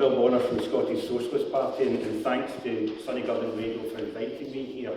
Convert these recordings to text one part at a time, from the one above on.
Bill Bonnar from the Scottish Socialist Party, and thanks to Sunny Govan Radio for inviting me here.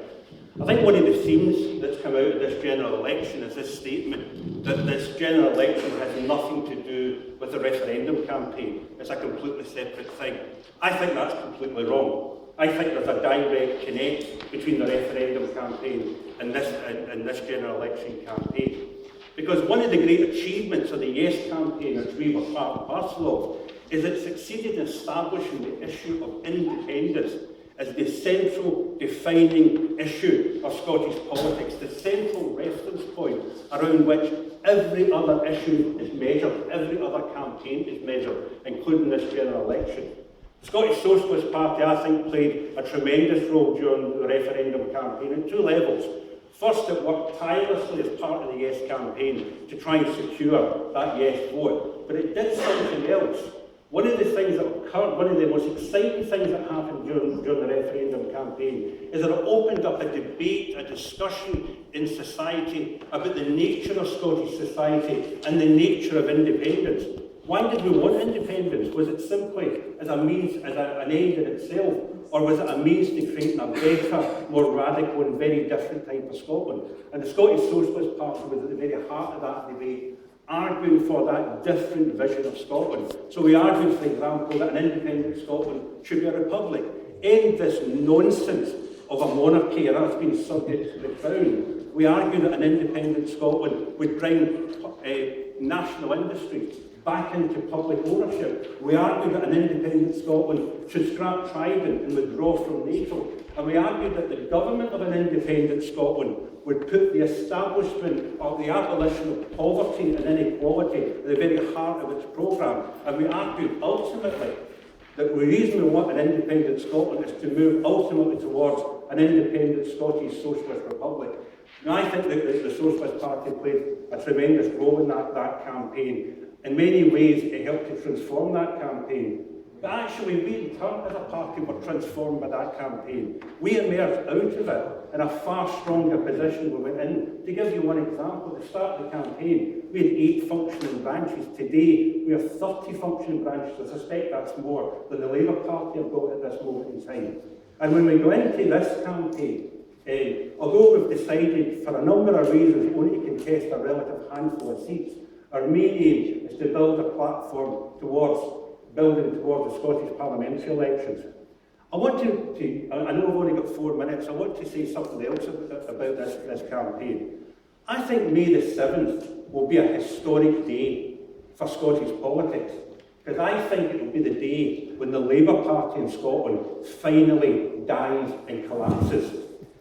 I think one of the themes that's come out of this general election is this statement that this general election has nothing to do with the referendum campaign. It's a completely separate thing. I think that's completely wrong. I think there's a direct connect between the referendum campaign and this general election campaign. Because one of the great achievements of the Yes campaign, which we were part and parcel of, is it succeeded in establishing the issue of independence as the central defining issue of Scottish politics, the central reference point around which every other issue is measured, every other campaign is measured, including this general election. The Scottish Socialist Party, I think, played a tremendous role during the referendum campaign on two levels. First, it worked tirelessly as part of the Yes campaign to try and secure that Yes vote, but it did something else. One of the things that occurred, one of the most exciting things that happened during the referendum campaign is that it opened up a debate, a discussion in society about the nature of Scottish society and the nature of independence. Why did we want independence? Was it simply as a means, as an end in itself, or was it a means to create a better, more radical and very different type of Scotland? And the Scottish Socialist Party was at the very heart of that debate, arguing for that different vision of Scotland. So we argued, for example, that an independent Scotland should be a republic. End this nonsense of a monarchy that's been subject to the crown. We argued that an independent Scotland would bring national industries back into public ownership. We argued that an independent Scotland should scrap Trident and withdraw from NATO. And we argued that the government of an independent Scotland would put the establishment of the abolition of poverty and inequality at the very heart of its programme. And we argued ultimately that the reason we want an independent Scotland is to move ultimately towards an independent Scottish Socialist Republic. Now, I think that the Socialist Party played a tremendous role in that campaign. In many ways, it helped to transform that campaign. But actually, we in turn, as a party, were transformed by that campaign. We emerged out of it in a far stronger position we went in. To give you one example, at the start of the campaign, we had 8 functioning branches. Today, we have 30 functioning branches. I suspect that's more than the Labour Party have got at this moment in time. And when we go into this campaign, although we've decided, for a number of reasons, only to contest a relative handful of seats, our main aim is to build a platform building towards the Scottish parliamentary elections. I know I've only got 4 minutes, I want to say something else about this campaign. I think May the 7th will be a historic day for Scottish politics, because I think it will be the day when the Labour Party in Scotland finally dies and collapses.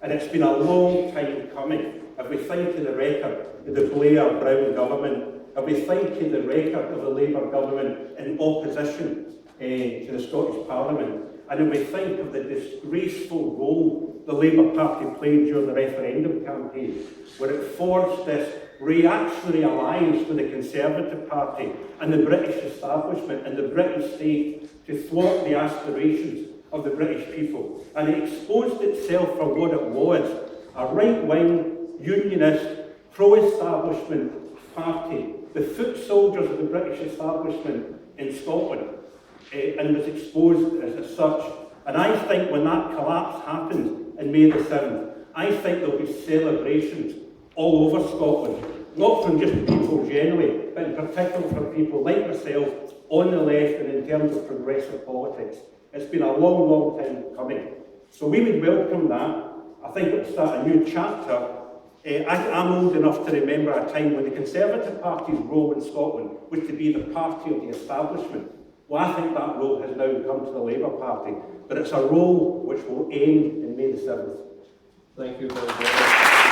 And it's been a long time coming. If we think of the record of the Blair-Brown government, if we think of the record of the Labour government in opposition to the Scottish Parliament, and if we think of the disgraceful role the Labour Party played during the referendum campaign, where it forged this reactionary alliance with the Conservative Party and the British establishment and the British state to thwart the aspirations of the British people, and it exposed itself for what it was, a right-wing, unionist, pro-establishment party, the foot soldiers of the British establishment in Scotland, and was exposed as such. And I think when that collapse happens in May the 7th, I think there'll be celebrations all over Scotland, not from just people generally, but in particular from people like myself on the left and in terms of progressive politics. It's been a long, long time coming. So we would welcome that. I think it will start a new chapter. I'm old enough to remember a time when the Conservative Party's role in Scotland was to be the party of the establishment. Well, I think that role has now come to the Labour Party, but it's a role which will end in May the 7th. Thank you very much.